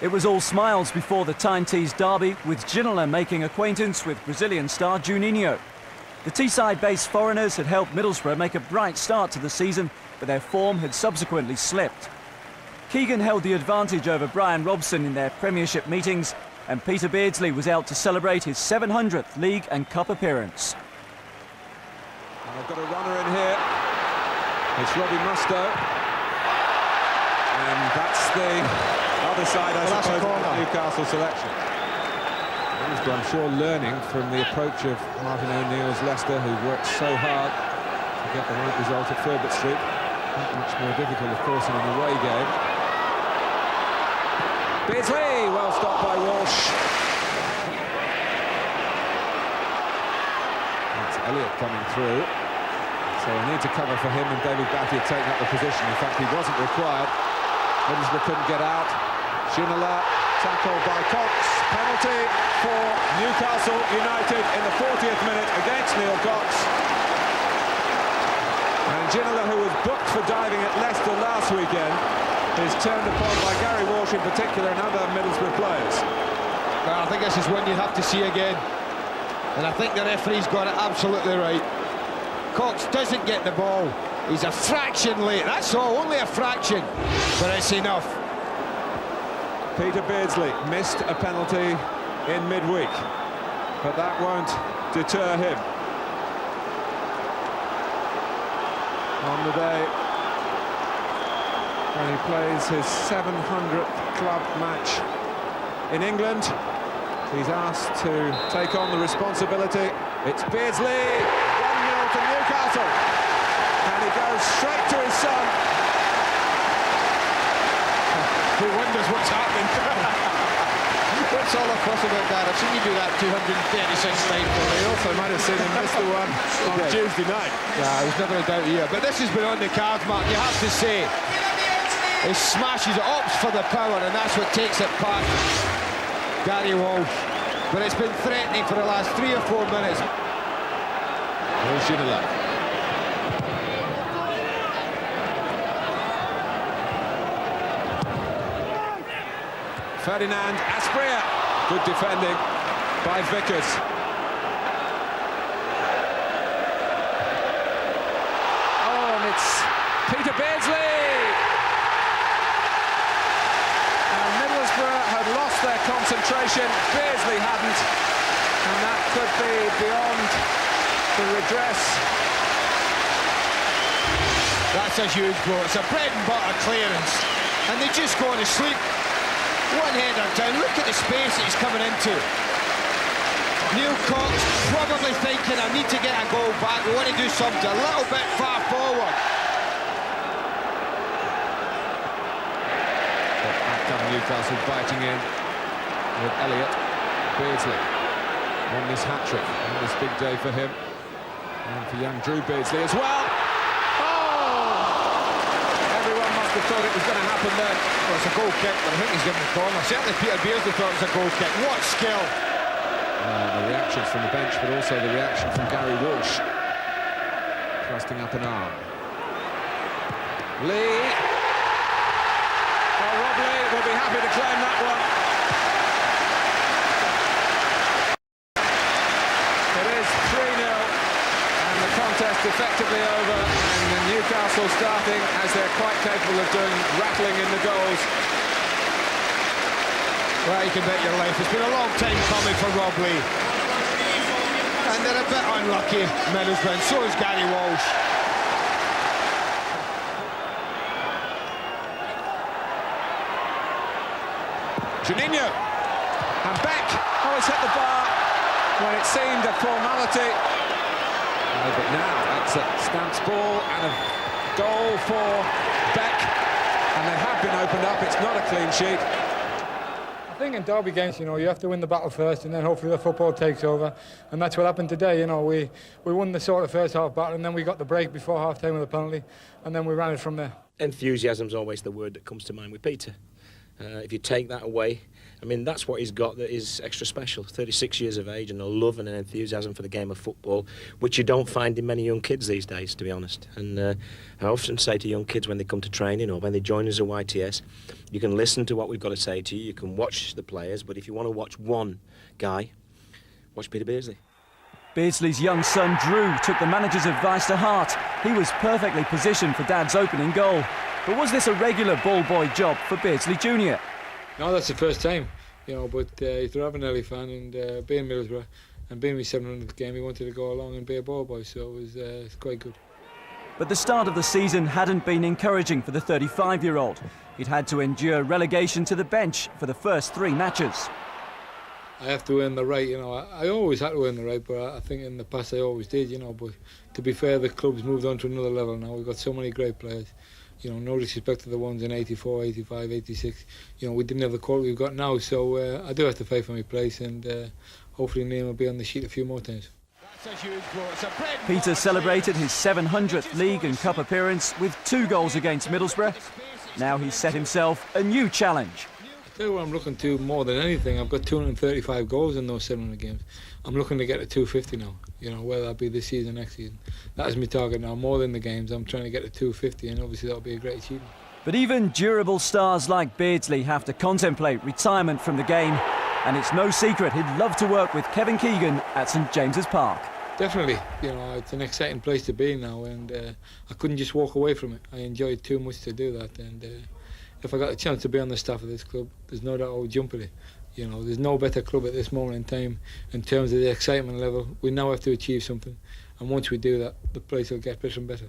It was all smiles before the Tyne-Tees derby, with Ginola making acquaintance with Brazilian star Juninho. The Teesside-based foreigners had helped Middlesbrough make a bright start to the season, but their form had subsequently slipped. Keegan held the advantage over Brian Robson in their Premiership meetings, and Peter Beardsley was out to celebrate his 700th League and Cup appearance. And I've got a runner in here. It's Robbie Mustoe. And that's the other side, I suppose, of the Newcastle selection. Middlesbrough, I'm sure, learning from the approach of Martin O'Neill's Leicester, who worked so hard to get the right result at Filbert Street. Not much more difficult, of course, in an away game. Beardsley, well stopped by Walsh. That's Elliott coming through. So a need to cover for him, and David Batty had taken up the position. In fact, he wasn't required. Middlesbrough couldn't get out. Ginola tackled by Cox. Penalty for Newcastle United in the 40th minute against Neil Cox. And Ginola, who was booked for diving at Leicester last weekend, is turned upon by Gary Walsh in particular and other Middlesbrough players. Well, I think this is one you have to see again. And I think the referee's got it absolutely right. Cox doesn't get the ball. He's a fraction late, that's all, only a fraction. But it's enough. Peter Beardsley missed a penalty in midweek, but that won't deter him. On the day when he plays his 700th club match in England, he's asked to take on the responsibility. It's Beardsley, 1-0 to Newcastle, and he goes straight to his son. Who wonders what's happening? What's all the fuss about that? I've seen you do that 236 times. He also might have seen him miss the one on Tuesday night. Yeah, there's never a doubt here. But this has been on the cards, Mark, you have to say. He smashes it, opts for the power, and that's what takes it past Gary Walsh. But it's been threatening for the last 3 or 4 minutes. Here's Ginola. Ferdinand Asprilla. Good defending by Vickers. Oh, and it's Peter Beardsley. And Middlesbrough had lost their concentration. Beardsley hadn't. And that could be beyond the redress. That's a huge goal. It's a bread and butter clearance. And they just go to sleep. One header down, look at the space that he's coming into. Neil Cox probably thinking, I need to get a goal back, we want to do something a little bit far forward. But back down Newcastle biting in with Elliott. Beardsley on this hat-trick, on this big day for him. And for young Drew Beardsley as well. I thought it was going to happen there. Well, it's a goal kick, but I think he's given the corner. Certainly Peter Beardsley thought it was a goal kick. What skill! The reactions from the bench, but also the reaction from Gary Walsh. Thrusting up an arm. Lee. Oh, Rob Lee will be happy to claim that one. It is 3-0, and the contest effectively over. Newcastle starting, as they're quite capable of doing, rattling in the goals. Well, you can bet your life. It's been a long time coming for Rob Lee. And they're a bit unlucky, Middlesbrough, and so is Gary Walsh. Juninho. And Beck. Oh, it's hit the bar when it seemed a formality. But now that's a Stamps ball and a goal for Beck, and they have been opened up. It's not a clean sheet. I think in derby games, you have to win the battle first, and then hopefully the football takes over, and that's what happened today. We won the sort of first half battle, and then we got the break before half-time with a penalty, and then we ran it from there. Enthusiasm's always the word that comes to mind with Peter. If you take that away, I mean, that's what he's got that is extra special. 36 years of age and a love and an enthusiasm for the game of football, which you don't find in many young kids these days, to be honest. And I often say to young kids when they come to training or when they join us at YTS, you can listen to what we've got to say to you, you can watch the players, but if you want to watch one guy, watch Peter Beardsley. Beardsley's young son Drew took the manager's advice to heart. He was perfectly positioned for Dad's opening goal. But was this a regular ball boy job for Beardsley Jr.? No, that's the first time, you know, but he's a Ravenelli fan and being Middlesbrough and being my 700th game, he wanted to go along and be a ball boy, so it was quite good. But the start of the season hadn't been encouraging for the 35-year-old. He'd had to endure relegation to the bench for the first 3 matches. I have to earn the right, you know. I always had to earn the right, but I think in the past I always did, you know. But to be fair, the club's moved on to another level now. We've got so many great players. You know, no disrespect to the ones in 84, 85, 86. You know, we didn't have the quality we've got now, so I do have to fight for my place, and hopefully Liam will be on the sheet a few more times. Peter celebrated his 700th league and cup appearance with 2 goals against Middlesbrough. Now he's set himself a new challenge. I tell you what I'm looking to more than anything. I've got 235 goals in those 700 games. I'm looking to get to 250 now, you know, whether that be this season, next season. That is my target now, more than the games. I'm trying to get to 250, and obviously that'll be a great achievement. But even durable stars like Beardsley have to contemplate retirement from the game. And it's no secret he'd love to work with Kevin Keegan at St James's Park. Definitely, you know, it's an exciting place to be now, and I couldn't just walk away from it. I enjoy it too much to do that, and if I got a chance to be on the staff of this club, there's no doubt I would jump at it. You know, there's no better club at this moment in time in terms of the excitement level. We now have to achieve something, and once we do that, the place will get better and better.